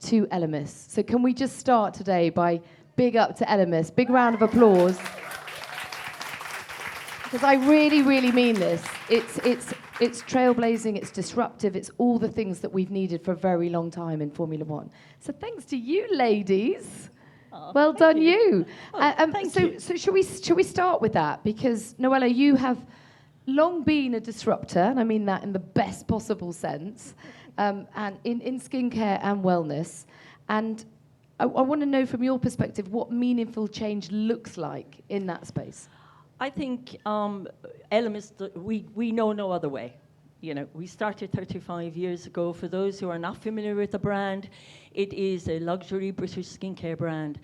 to ELEMIS. So can we just start today by big up to ELEMIS, big round of applause. Because I really, really mean this. It's trailblazing, it's disruptive, it's all the things that we've needed for a very long time in Formula One. So thanks to you, ladies. Oh, well done, you. Thank you. So shall we start with that? Because Noella, you have long been a disruptor, and I mean that in the best possible sense, and in skincare and wellness. And I want to know from your perspective what meaningful change looks like in that space. I think ELEMIS, we know no other way. You know, we started 35 years ago. For those who are not familiar with the brand, it is a luxury British skincare brand.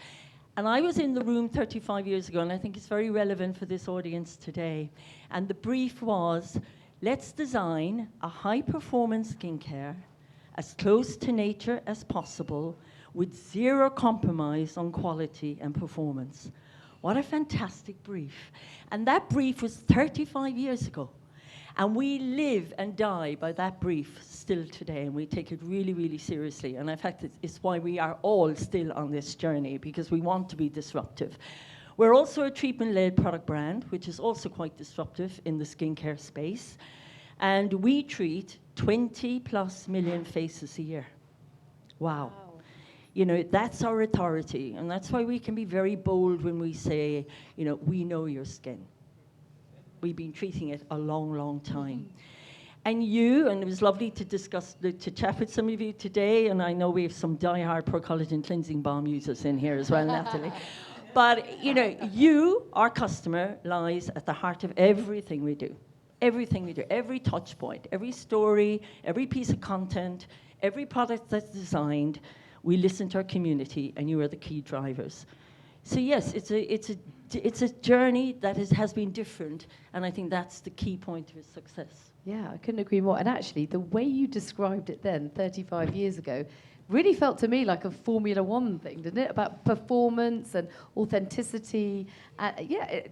And I was in the room 35 years ago, and I think it's very relevant for this audience today. And the brief was, let's design a high-performance skincare as close to nature as possible with zero compromise on quality and performance. What a fantastic brief. And that brief was 35 years ago. And we live and die by that brief still today, and we take it really, really seriously. And in fact, it's why we are all still on this journey, because we want to be disruptive. We're also a treatment-led product brand, which is also quite disruptive in the skincare space. And we treat 20+ million faces a year. Wow. You know, that's our authority, and that's why we can be very bold when we say, you know, we know your skin. We've been treating it a long, long time. And it was lovely to chat with some of you today, and I know we have some die-hard Pro-Collagen cleansing balm users in here as well, Natalie. But, you know, you, our customer, lies at the heart of everything we do. Everything we do, every touch point, every story, every piece of content, every product that's designed, we listen to our community, and you are the key drivers. So yes, it's a journey that has been different, and I think that's the key point of its success. Yeah, I couldn't agree more. And actually, the way you described it then, 35 years ago, really felt to me like a Formula One thing, didn't it? About performance and authenticity.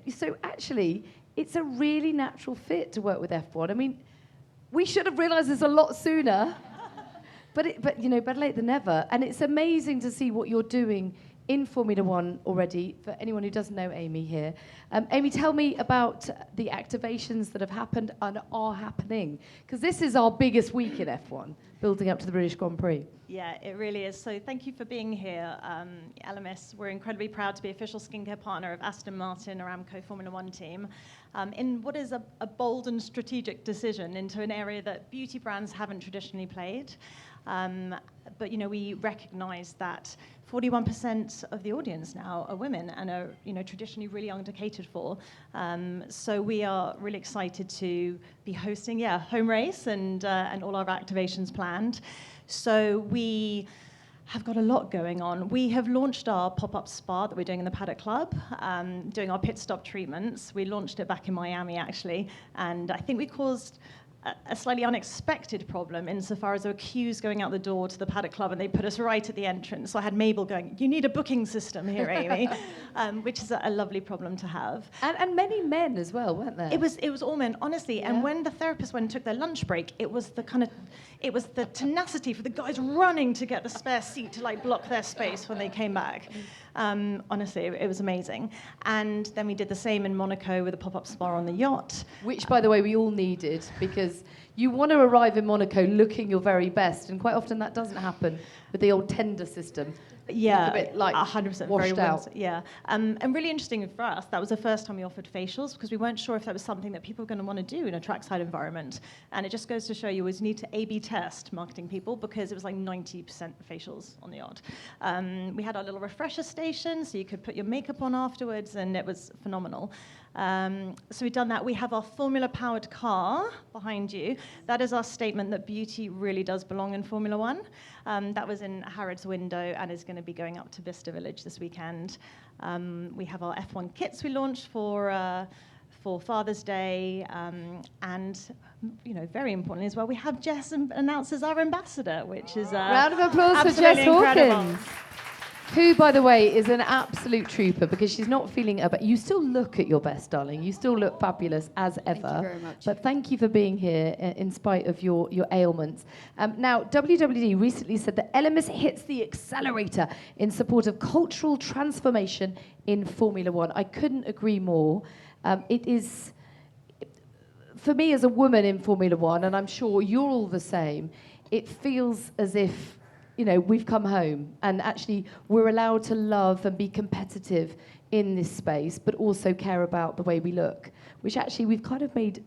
So actually, it's a really natural fit to work with F1. I mean, we should have realised this a lot sooner. But you know, better late than never. And it's amazing to see what you're doing in Formula One already. For anyone who doesn't know Amy here, Amy, tell me about the activations that have happened and are happening, because this is our biggest week in F1, building up to the British Grand Prix. Yeah, it really is. So thank you for being here, ELEMIS. We're incredibly proud to be official skincare partner of Aston Martin, Aramco Formula One team, in what is a bold and strategic decision into an area that beauty brands haven't traditionally played. But you know, we recognise that 41% of the audience now are women and are, you know, traditionally really undercatered for. So we are really excited to be hosting, home race and all our activations planned. So we have got a lot going on. We have launched our pop-up spa that we're doing in the Paddock Club, doing our pit stop treatments. We launched it back in Miami, actually, and I think we caused a slightly unexpected problem insofar as there were queues going out the door to the Paddock Club, and they put us right at the entrance. So I had Mabel going, "You need a booking system here, Amy," which is a lovely problem to have. And many men as well, weren't there? It was all men, honestly. Yeah. And when the therapists went and took their lunch break, it was the tenacity for the guys running to get the spare seat to like block their space when they came back. Honestly, it was amazing. And then we did the same in Monaco with a pop-up spa on the yacht. Which, by the way, we all needed, because you want to arrive in Monaco looking your very best, and quite often that doesn't happen with the old tender system. Yeah, a bit like 100% washed out. Yeah, and really interesting for us, that was the first time we offered facials, because we weren't sure if that was something that people were going to want to do in a trackside environment. And it just goes to show you always need to A/B test marketing people, because it was like 90% facials on the yacht. We had our little refresher station, so you could put your makeup on afterwards, and it was phenomenal. So we've done that. We have our Formula-powered car behind you. That is our statement that beauty really does belong in Formula One. That was in Harrods window and is going to be going up to Vista Village this weekend. We have our F1 kits we launched for Father's Day, and you know, very importantly as well, we have Jess announced as our ambassador, which is round of applause for Jess Hawkins. who, by the way, is an absolute trooper because she's not feeling it, but you still look at your best, darling. You still look fabulous as ever. Thank you very much. But thank you for being here in spite of your ailments. Now, WWD recently said that ELEMIS hits the accelerator in support of cultural transformation in Formula One. I couldn't agree more. It is, for me as a woman in Formula One, and I'm sure you're all the same, it feels as if we've come home and actually we're allowed to love and be competitive in this space, but also care about the way we look, which actually we've kind of made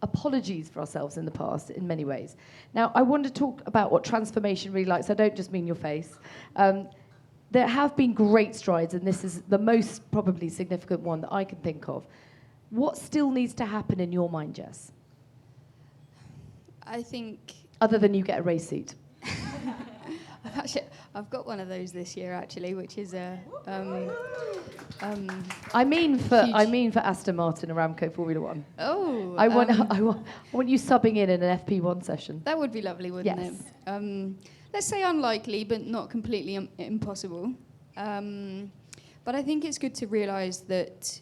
apologies for ourselves in the past in many ways. Now, I want to talk about what transformation really likes. I don't just mean your face. There have been great strides, and this is the most probably significant one that I can think of. What still needs to happen in your mind, Jess? I think... Other than you get a race seat. I've got one of those this year, actually, which is a... I mean for Aston Martin Aramco Formula One. Oh. I want you subbing in an FP1 session. That would be lovely, wouldn't Yes. it? Let's say unlikely, but not completely impossible. But I think it's good to realise that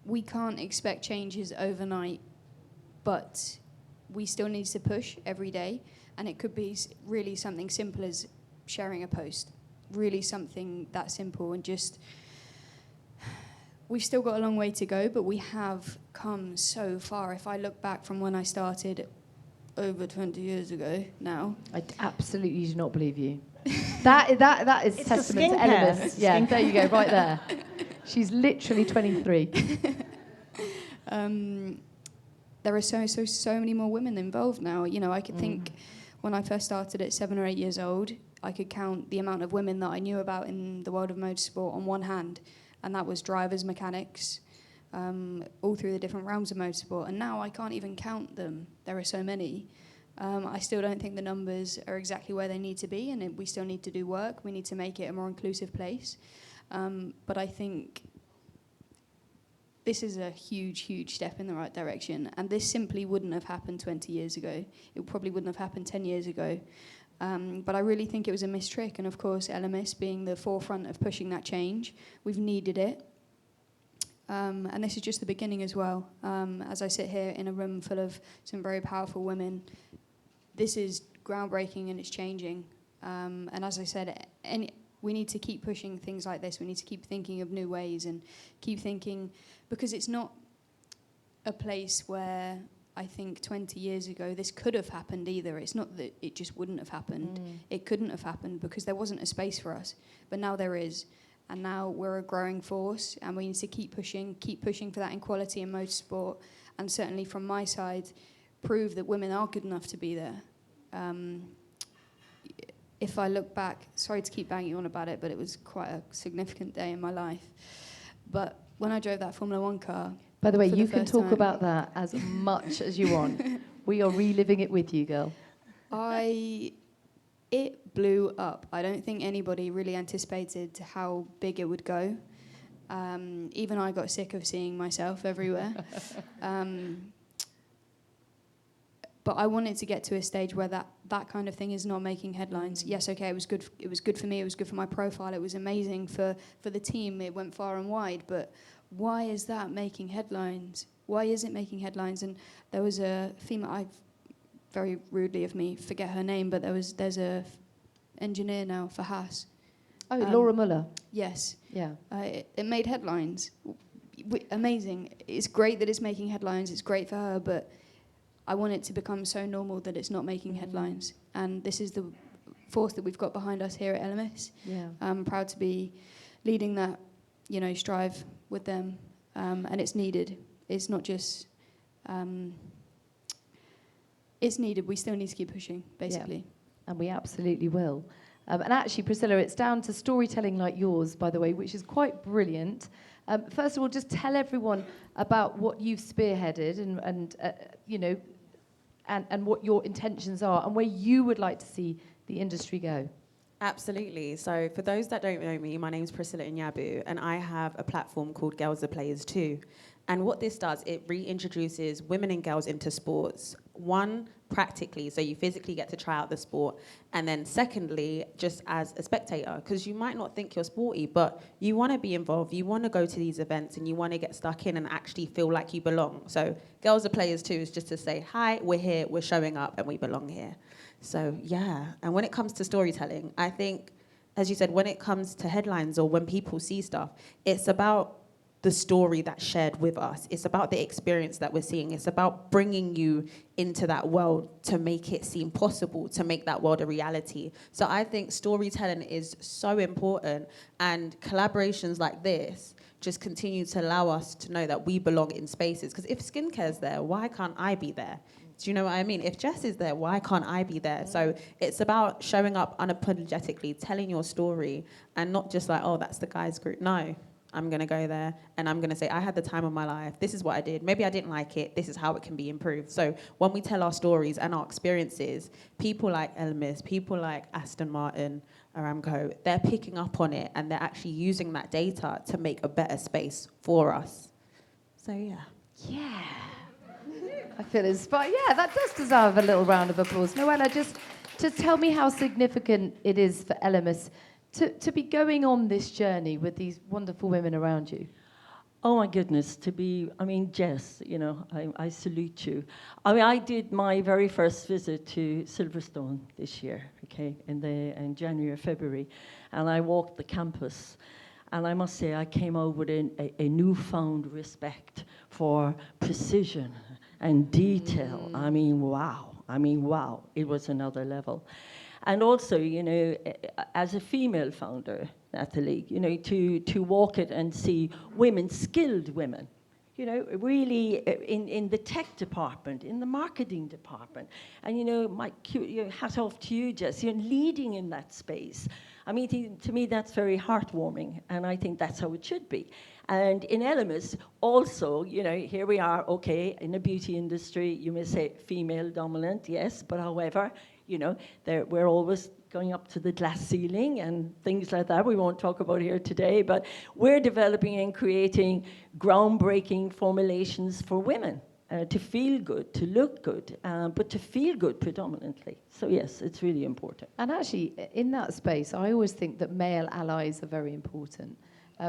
we can't expect changes overnight, but we still need to push every day. And it could be really something simple as sharing a post. Really something that simple, and just... We've still got a long way to go, but we have come so far. If I look back from when I started over 20 years ago now... I absolutely do not believe you. That is It's testament the to skincare. ELEMIS. Yeah, there you go, right there. She's literally 23. There are so many more women involved now. I could think when I first started at 7 or 8 years old, I could count the amount of women that I knew about in the world of motorsport on one hand, and that was drivers, mechanics, all through the different realms of motorsport. And now I can't even count them. There are so many. I still don't think the numbers are exactly where they need to be, and we still need to do work. We need to make it a more inclusive place. But I think this is a huge, huge step in the right direction. And this simply wouldn't have happened 20 years ago. It probably wouldn't have happened 10 years ago. But I really think it was a missed trick. And of course, ELEMIS being the forefront of pushing that change, we've needed it. And this is just the beginning as well. As I sit here in a room full of some very powerful women, this is groundbreaking and it's changing. And as I said, we need to keep pushing things like this. We need to keep thinking of new ways and keep thinking, because it's not a place where I think 20 years ago this could have happened either. It's not that it just wouldn't have happened. It couldn't have happened because there wasn't a space for us. But now there is. And now we're a growing force, and we need to keep pushing for that equality in motorsport. And certainly from my side, prove that women are good enough to be there. If I look back, sorry to keep banging on about it, but it was quite a significant day in my life. But when I drove that Formula One car... By the way, you can first talk time, about that as much as you want. We are reliving it with you, girl. It blew up. I don't think anybody really anticipated how big it would go. Even I got sick of seeing myself everywhere. But I wanted to get to a stage where that kind of thing is not making headlines. Yes, okay, it was good. It was good for me. It was good for my profile. It was amazing for the team. It went far and wide. But why is that making headlines? Why is it making headlines? And there was a female. Very rudely of me, forget her name, but there's a engineer now for Haas. Oh, Laura Muller. Yes. Yeah. It made headlines. Amazing. It's great that it's making headlines. It's great for her, but I want it to become so normal that it's not making headlines. And this is the force that we've got behind us here at ELEMIS. Yeah. I'm proud to be leading that, strive with them. And it's needed. It's not just... it's needed. We still need to keep pushing, basically. Yeah. And we absolutely will. And actually, Priscilla, it's down to storytelling like yours, by the way, which is quite brilliant. First of all, just tell everyone about what you've spearheaded and what your intentions are and where you would like to see the industry go. Absolutely. So for those that don't know me, my name is Priscilla Anyabu, and I have a platform called Girls Are Players Too. And what this does, it reintroduces women and girls into sports One, practically, so you physically get to try out the sport, and then secondly, just as a spectator, because you might not think you're sporty, but you want to be involved, you want to go to these events, and you want to get stuck in and actually feel like you belong. So girls are players too, is just to say, hi, we're here, we're showing up, and we belong here. So yeah, and when it comes to storytelling, I think, as you said, when it comes to headlines or when people see stuff, it's about the story that's shared with us. It's about the experience that we're seeing. It's about bringing you into that world to make it seem possible, to make that world a reality. So I think storytelling is so important, and collaborations like this just continue to allow us to know that we belong in spaces. Because if skincare's there, why can't I be there? Do you know what I mean? If Jess is there, why can't I be there? So it's about showing up unapologetically, telling your story, and not just like, oh, that's the guys group. No. I'm going to go there and I'm going to say, I had the time of my life. This is what I did. Maybe I didn't like it. This is how it can be improved. So when we tell our stories and our experiences, people like ELEMIS, people like Aston Martin, Aramco, they're picking up on it and they're actually using that data to make a better space for us. So, yeah. Yeah. I feel inspired. Yeah, that does deserve a little round of applause. Noella, just tell me how significant it is for ELEMIS to be going on this journey with these wonderful women around you. Oh my goodness, Jess, I salute you. I did my very first visit to Silverstone this year, okay, in January or February, and I walked the campus, and I must say I came out with a newfound respect for precision and detail. Wow, it was another level. And also, as a female founder, Natalie, to walk it and see women, skilled women, really in the tech department, in the marketing department. And, my hat off to you, Jess, leading in that space. To me, that's very heartwarming, and I think that's how it should be. And in ELEMIS, also, here we are, okay, in the beauty industry, you may say female dominant, yes, but however, we're always going up to the glass ceiling and things like that we won't talk about here today, but we're developing and creating groundbreaking formulations for women to feel good, to look good, but to feel good predominantly. So yes, it's really important. And actually, in that space, I always think that male allies are very important.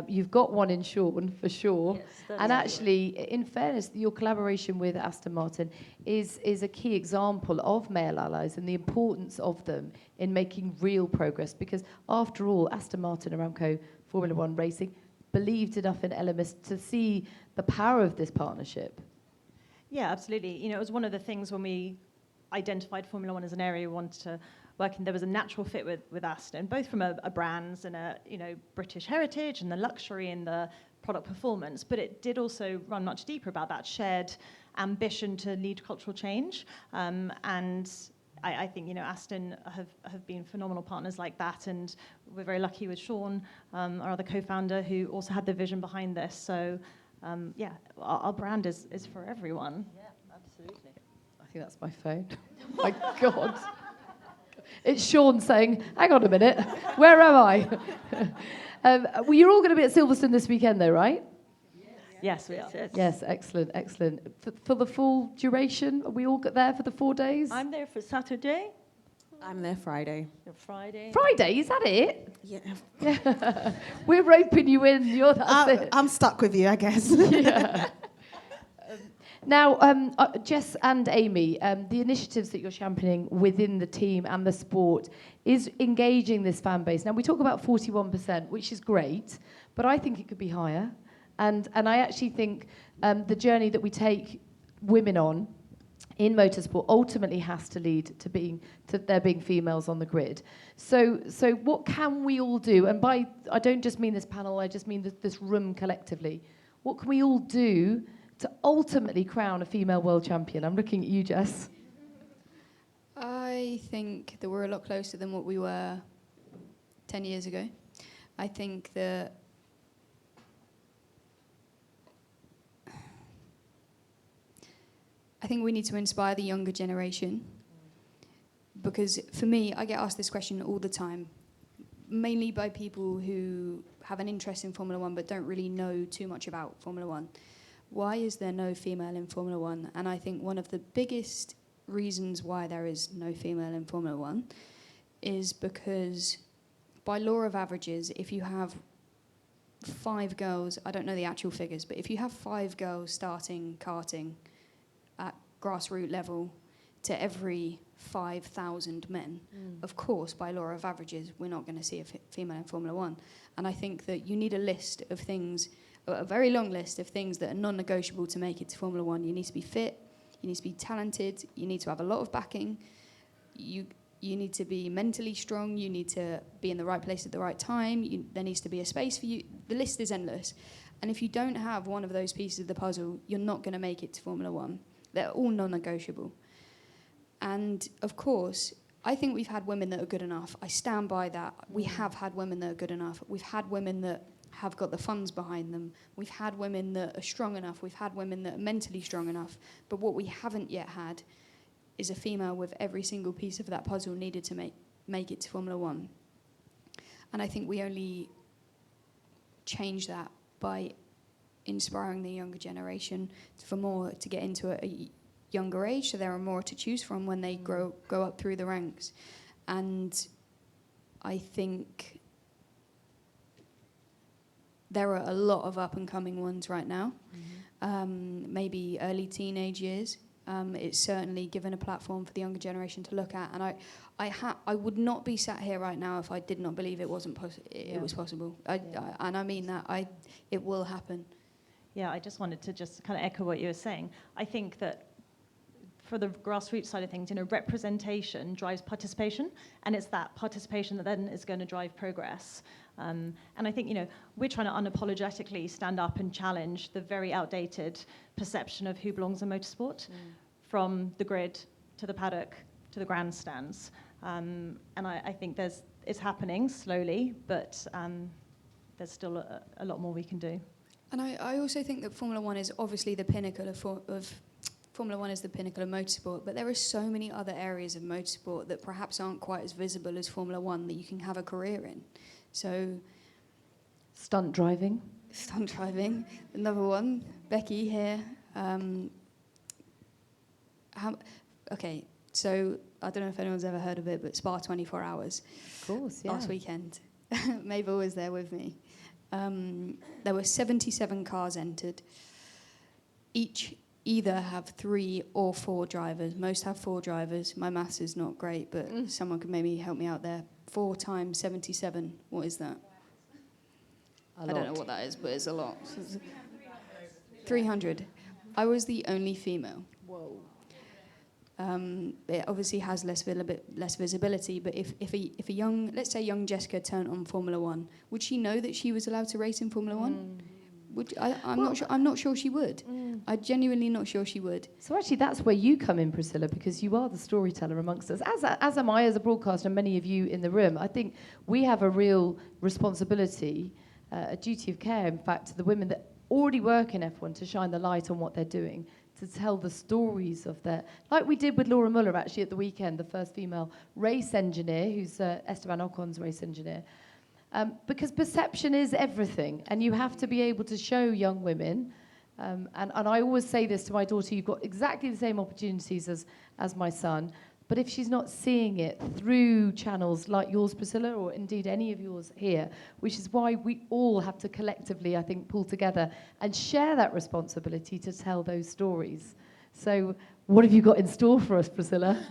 You've got one in Sean, for sure. Yes, and actually, in fairness, your collaboration with Aston Martin is a key example of male allies and the importance of them in making real progress. Because after all, Aston Martin, Aramco, Formula One racing, believed enough in ELEMIS to see the power of this partnership. Yeah, absolutely. It was one of the things when we identified Formula One as an area we wanted to work in. There was a natural fit with Aston, both from a brands and a British heritage and the luxury and the product performance, but it did also run much deeper about that shared ambition to lead cultural change. And I think Aston have been phenomenal partners like that, and we're very lucky with Sean, our other co-founder, who also had the vision behind this. So our brand is for everyone. Yeah, absolutely. I think that's my phone. Oh my God. It's Sean saying, hang on a minute, where am I? Well, you're all going to be at Silverstone this weekend though, right? Yes, we are. Yes, excellent, excellent. For the full duration, are we all there for the 4 days? I'm there for Saturday. I'm there Friday. Friday. Friday, is that it? Yeah. We're roping you in, that's it. I'm stuck with you, I guess. Yeah. Now, Jess and Amy, the initiatives that you're championing within the team and the sport is engaging this fan base. Now, we talk about 41%, which is great, but I think it could be higher. And I actually think the journey that we take women on in motorsport ultimately has to lead to there being females on the grid. So what can we all do? And I don't just mean this panel, I just mean this room collectively. What can we all do to ultimately crown a female world champion? I'm looking at you, Jess. I think that we're a lot closer than what we were 10 years ago. I think that we need to inspire the younger generation, because for me, I get asked this question all the time, mainly by people who have an interest in Formula One but don't really know too much about Formula One. Why is there no female in Formula One? And I think one of the biggest reasons why there is no female in Formula One is because by law of averages, if you have 5 girls, I don't know the actual figures, but if you have 5 girls starting karting at grassroots level to every 5,000 men, of course, by law of averages, we're not going to see a female in Formula One. And I think that you need a list of things, a very long list of things that are non-negotiable to make it to Formula One. You need to be fit, you need to be talented, you need to have a lot of backing, you need to be mentally strong, you need to be in the right place at the right time, there needs to be a space for you. The list is endless. And if you don't have one of those pieces of the puzzle, you're not going to make it to Formula One. They're all non-negotiable. And of course, I think we've had women that are good enough. I stand by that. We have had women that are good enough. We've had women that have got the funds behind them. We've had women that are strong enough. We've had women that are mentally strong enough. But what we haven't yet had is a female with every single piece of that puzzle needed to make it to Formula One. And I think we only change that by inspiring the younger generation to get into a younger age, so there are more to choose from when they go up through the ranks. And I think there are a lot of up-and-coming ones right now, maybe early teenage years. It's certainly given a platform for the younger generation to look at, and I would not be sat here right now if I did not believe it wasn't it was possible. And I mean that. It will happen. Yeah, I just wanted to just kind of echo what you were saying. I think that for the grassroots side of things, representation drives participation, and it's that participation that then is going to drive progress. And I think, we're trying to unapologetically stand up and challenge the very outdated perception of who belongs in motorsport, from the grid to the paddock to the grandstands. And I think it's happening slowly, but there's still a lot more we can do. And I also think that Formula One is obviously the pinnacle of Formula One is the pinnacle of motorsport, but there are so many other areas of motorsport that perhaps aren't quite as visible as Formula One that you can have a career in. So, Stunt driving, another one. Becky here. Okay, so I don't know if anyone's ever heard of it, but Spa 24 Hours. Of course, yeah. Last weekend. Mabel was there with me. There were 77 cars entered. Each either have 3 or 4 drivers. Most have 4 drivers. My maths is not great, but someone could maybe help me out there. 4 times 77, what is that? I don't know what that is, but it's a lot. 300. I was the only female. Whoa. It obviously has less visibility, but if a young, let's say young Jessica turned on Formula One, would she know that she was allowed to race in Formula One? I'm not sure she would. I'm genuinely not sure she would. So actually, that's where you come in, Priscilla, because you are the storyteller amongst us, as am I as a broadcaster, and many of you in the room. I think we have a real responsibility, a duty of care, in fact, to the women that already work in F1 to shine the light on what they're doing, to tell the stories of their, like we did with Laura Muller actually at the weekend, the first female race engineer, who's Esteban Ocon's race engineer. Because perception is everything, and you have to be able to show young women, and I always say this to my daughter, you've got exactly the same opportunities as my son, but if she's not seeing it through channels like yours, Priscilla, or indeed any of yours here, which is why we all have to collectively, I think, pull together and share that responsibility to tell those stories. So what have you got in store for us, Priscilla?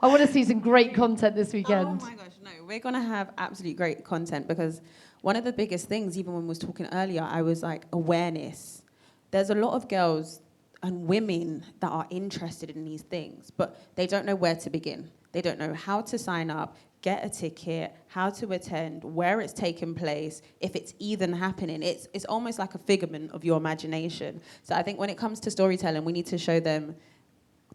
I want to see some great content this weekend. Oh my gosh, no, we're going to have absolute great content, because one of the biggest things, even when we was talking earlier, I was like, awareness. There's a lot of girls and women that are interested in these things, but they don't know where to begin. They don't know how to sign up, get a ticket, how to attend, where it's taking place, if it's even happening. It's almost like a figment of your imagination. So I think when it comes to storytelling, we need to show them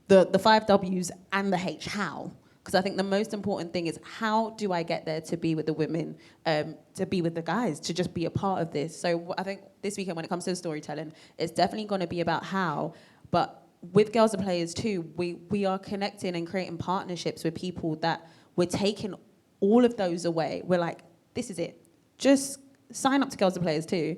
the 5 W's and the H, how. Because I think the most important thing is, how do I get there to be with the women, to be with the guys, to just be a part of this? So I think this weekend, when it comes to the storytelling, it's definitely going to be about how, but with Girls Are Players too, we are connecting and creating partnerships with people that we're taking all of those away. We're like, this is it. Just sign up to Girls Are Players too,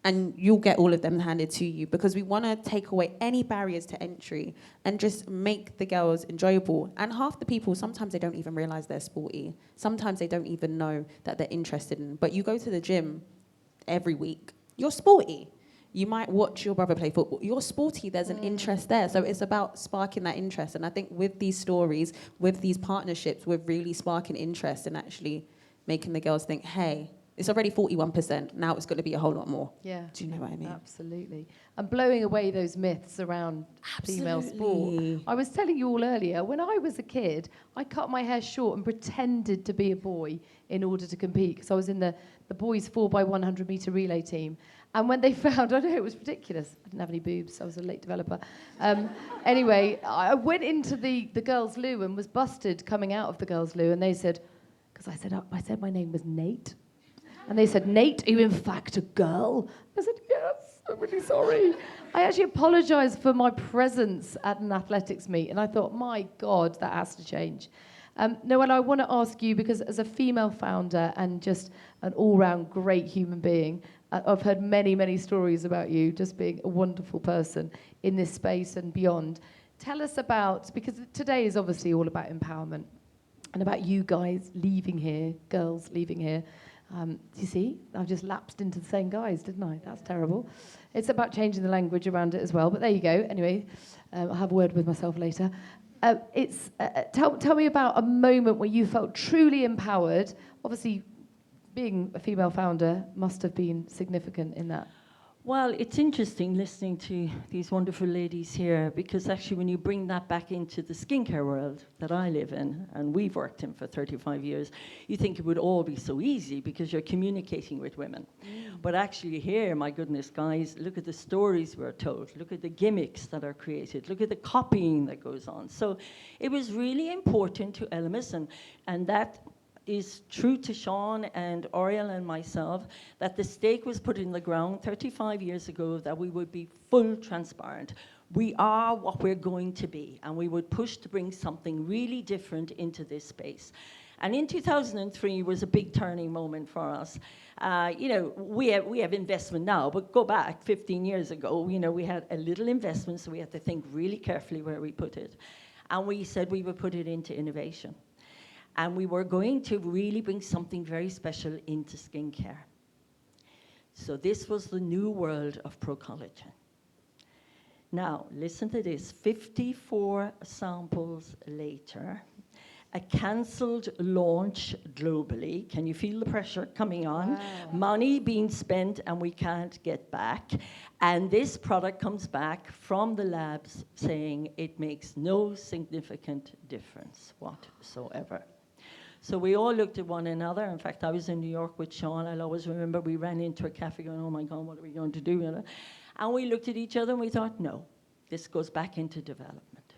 and you'll get all of them handed to you, because we want to take away any barriers to entry and just make the girls enjoyable. And half the people, sometimes they don't even realize they're sporty. Sometimes they don't even know that they're interested in. But you go to the gym every week, you're sporty. You might watch your brother play football. You're sporty, there's an interest there. So it's about sparking that interest. And I think with these stories, with these partnerships, we're really sparking interest and actually making the girls think, hey, it's already 41%. Now it's going to be a whole lot more. Yeah. Do you know what I mean? Absolutely. And blowing away those myths around female sport. I was telling you all earlier, when I was a kid, I cut my hair short and pretended to be a boy in order to compete, because I was in the boys' 4x100 metre relay team. And when they found, I know it was ridiculous. I didn't have any boobs. I was a late developer. Anyway, I went into the girls' loo and was busted coming out of the girls' loo. And they said, because I said my name was Nate. And they said, Nate, are you in fact a girl? I said, yes, I'm really sorry. I actually apologised for my presence at an athletics meet. And I thought, my God, that has to change. Noella, I want to ask you, because as a female founder and just an all-round great human being, I've heard many, many stories about you just being a wonderful person in this space and beyond. Tell us about, because today is obviously all about empowerment and about you guys leaving here, girls leaving here. You see, I've just lapsed into the same guys, didn't I? That's terrible. It's about changing the language around it as well, but there you go. Anyway, I'll have a word with myself later. Tell me about a moment where you felt truly empowered. Obviously, being a female founder must have been significant in that. Well, it's interesting listening to these wonderful ladies here, because actually when you bring that back into the skincare world that I live in, and we've worked in for 35 years, you think it would all be so easy because you're communicating with women. But actually here, my goodness, guys, look at the stories we're told, look at the gimmicks that are created, look at the copying that goes on. So it was really important to ELEMIS, and that is true to Sean and Oriel and myself, that the stake was put in the ground 35 years ago that we would be full transparent. We are what we're going to be, and we would push to bring something really different into this space. And in 2003 was a big turning moment for us. We have investment now, but go back 15 years ago, we had a little investment, so we had to think really carefully where we put it. And we said we would put it into innovation. And we were going to really bring something very special into skincare. So this was the new world of Pro-Collagen. Now, listen to this, 54 samples later, a cancelled launch globally. Can you feel the pressure coming on? Wow. Money being spent and we can't get back. And this product comes back from the labs saying it makes no significant difference whatsoever. So we all looked at one another. In fact, I was in New York with Sean. I'll always remember we ran into a cafe going, oh my God, what are we going to do? And we looked at each other and we thought, no, this goes back into development.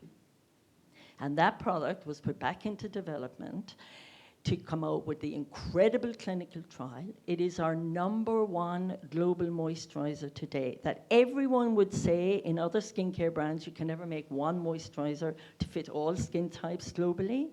And that product was put back into development to come out with the incredible clinical trial. It is our #1 global moisturizer today, that everyone would say in other skincare brands, you can never make one moisturizer to fit all skin types globally.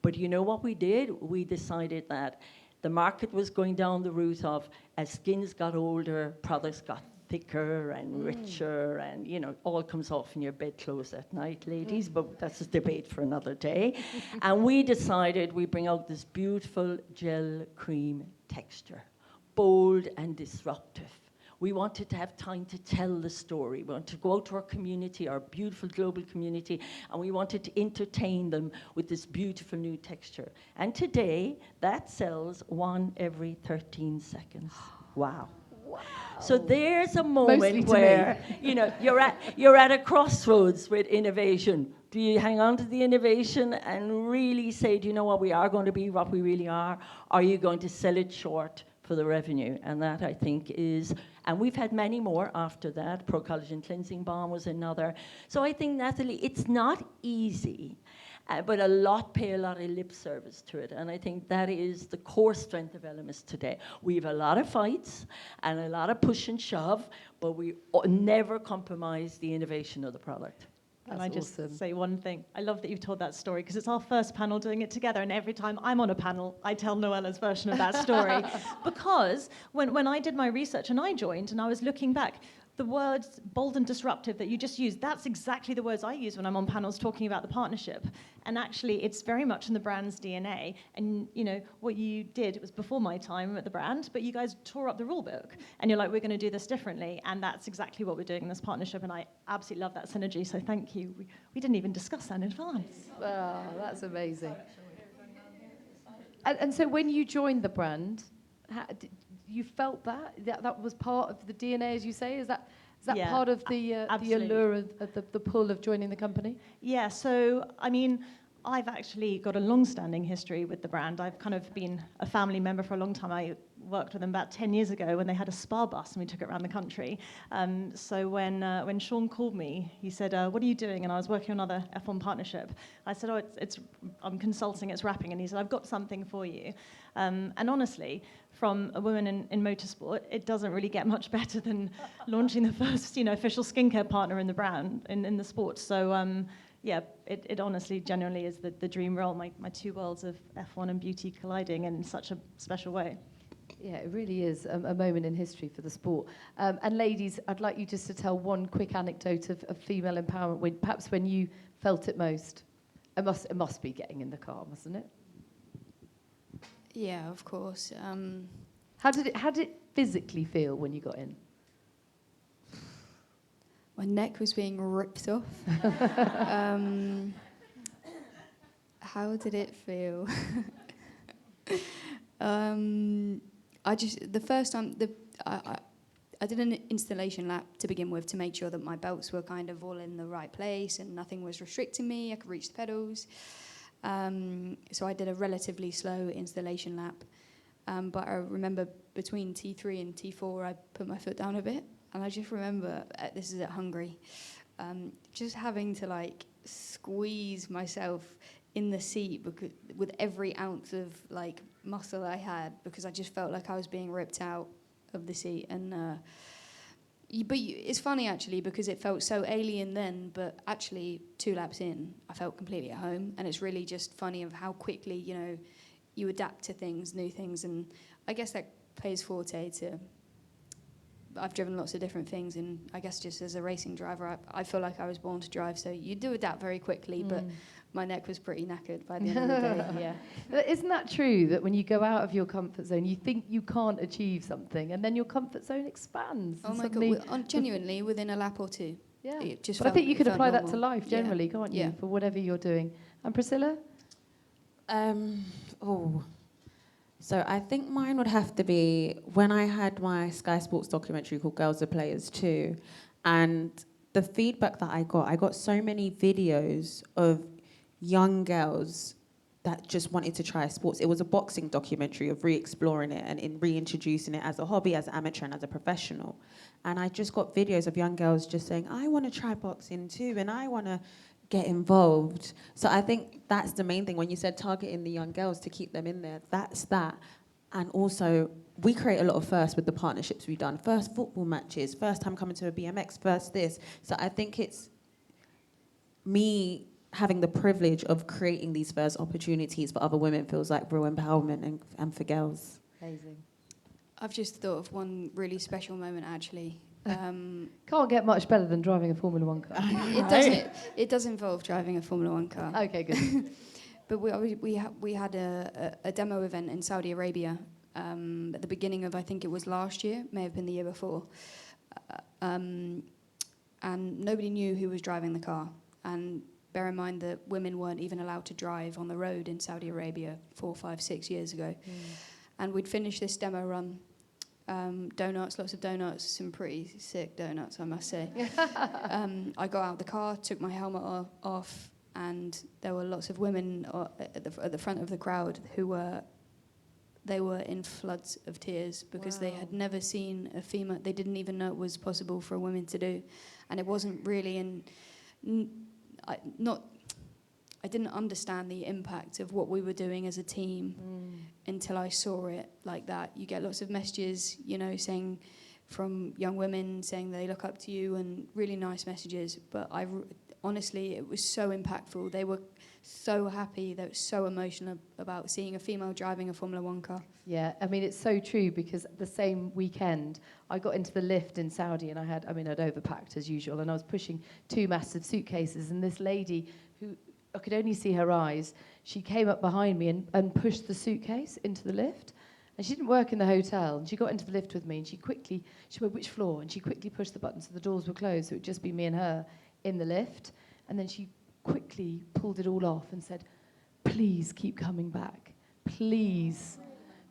But you know what we did? We decided that the market was going down the route of, as skins got older, products got thicker and richer, and all comes off in your bedclothes at night, ladies, but that's a debate for another day. And we decided we bring out this beautiful gel cream texture, bold and disruptive. We wanted to have time to tell the story. We wanted to go out to our community, our beautiful global community, and we wanted to entertain them with this beautiful new texture. And today, that sells 1 every 13 seconds. Wow. Wow. So there's a moment Mostly where you're at a crossroads with innovation. Do you hang on to the innovation and really say, do you know what, we are going to be what we really are? Are you going to sell it short for the revenue? And that, I think, is... And we've had many more after that. Pro-Collagen Cleansing Balm was another. So I think, Natalie, it's not easy, but pay a lot of lip service to it. And I think that is the core strength of ELEMIS today. We have a lot of fights and a lot of push and shove, but we never compromise the innovation of the product. Can I just awesome. say one thing? I love that you've told that story because it's our first panel doing it together, and every time I'm on a panel, I tell Noella's version of that story. Because when I did my research and I joined and I was looking back, the words bold and disruptive that you just used, that's exactly the words I use when I'm on panels talking about the partnership. And actually, it's very much in the brand's DNA. And, you know, what you did, it was before my time at the brand, but you guys tore up the rule book. And you're like, we're going to do this differently. And that's exactly what we're doing in this partnership. And I absolutely love that synergy. So thank you. We didn't even discuss that in advance. Oh, that's amazing. And so when you joined the brand, you felt that was part of the DNA, as you say? Is that Yeah, part of the absolutely. allure of the pull of joining the company? Yeah, so, I mean, I've actually got a long-standing history with the brand. I've kind of been a family member for a long time. I worked with them about 10 years ago when they had a spa bus and we took it around the country. So when Sean called me, he said, what are you doing? And I was working on another F1 partnership. I said, I'm consulting, it's wrapping. And he said, I've got something for you. And honestly, from a woman in motorsport, it doesn't really get much better than launching the first, official skincare partner in the brand, in the sport. So, yeah, it honestly, genuinely is the dream role, my two worlds of F1 and beauty colliding in such a special way. Yeah, it really is a moment in history for the sport. And ladies, I'd like you just to tell one quick anecdote of female empowerment, perhaps when you felt it most. It must be getting in the car, mustn't it? Yeah, of course. How did it physically feel when you got in? My neck was being ripped off. How did it feel? The first time, I did an installation lap to begin with to make sure that my belts were kind of all in the right place and nothing was restricting me. I could reach the pedals. So I did a relatively slow installation lap. But I remember between T3 and T4, I put my foot down a bit. And I just remember, this is at Hungary, just having to squeeze myself in the seat with every ounce of muscle I had, because I just felt like I was being ripped out of the seat. And it's funny actually, because it felt so alien then, but actually 2 laps in, I felt completely at home. And it's really just funny of how quickly you adapt to things, new things, and I guess that plays forte to. I've driven lots of different things, and I guess just as a racing driver, I feel like I was born to drive. So you do adapt very quickly, but my neck was pretty knackered by the end of the day. Yeah. Isn't that true that when you go out of your comfort zone, you think you can't achieve something, and then your comfort zone expands? Oh my God! Genuinely, within a lap or two. Yeah. But I think you could apply that to life generally, yeah. can't you? Yeah. For whatever you're doing. And Priscilla? So I think mine would have to be when I had my Sky Sports documentary called Girls Are Players Too, and the feedback that I got so many videos of young girls that just wanted to try sports. It was a boxing documentary of re-exploring it and in reintroducing it as a hobby, as an amateur and as a professional. And I just got videos of young girls just saying, I want to try boxing too, and I want to get involved. So I think that's the main thing. When you said targeting the young girls to keep them in there, that's that. And also, we create a lot of firsts with the partnerships we've done. First football matches, first time coming to a BMX, first this. So I think it's me having the privilege of creating these first opportunities for other women feels like real empowerment and for girls. Amazing. I've just thought of one really special moment, actually. Can't get much better than driving a Formula 1 car. It does involve driving a Formula 1 car. Okay, good. But we had a demo event in Saudi Arabia at the beginning of, I think it was last year, may have been the year before. And nobody knew who was driving the car. And bear in mind that women weren't even allowed to drive on the road in Saudi Arabia 4, 5, 6 years ago. And we'd finished this demo run. Donuts, lots of donuts, some pretty sick donuts, I must say. I got out of the car, took my helmet off, and there were lots of women at the front of the crowd who were in floods of tears because they had never seen a female. They didn't even know it was possible for a woman to do, and it wasn't really I didn't understand the impact of what we were doing as a team until I saw it like that. You get lots of messages, saying from young women saying they look up to you and really nice messages. But honestly, it was so impactful. They were so happy. They were so emotional about seeing a female driving a Formula One car. Yeah, I mean, it's so true because the same weekend, I got into the lift in Saudi and I'd overpacked as usual and I was pushing 2 massive suitcases and this lady who I could only see her eyes, she came up behind me and pushed the suitcase into the lift. And she didn't work in the hotel and she got into the lift with me and she went, which floor? And she quickly pushed the button so the doors were closed so it would just be me and her in the lift. And then she quickly pulled it all off and said, please keep coming back, please,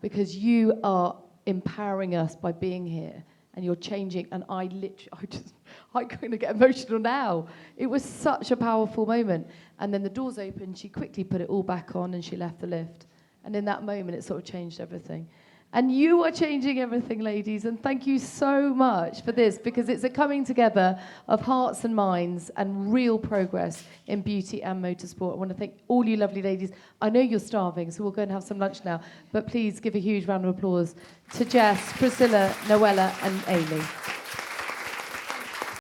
because you are empowering us by being here and you're changing. And I'm going to get emotional now. It was such a powerful moment. And then the doors opened, she quickly put it all back on and she left the lift. And in that moment, it sort of changed everything. And you are changing everything, ladies. And thank you so much for this, because it's a coming together of hearts and minds and real progress in beauty and motorsport. I want to thank all you lovely ladies. I know you're starving, so we'll go and have some lunch now. But please give a huge round of applause to Jess, Priscilla, Noella, and Amy.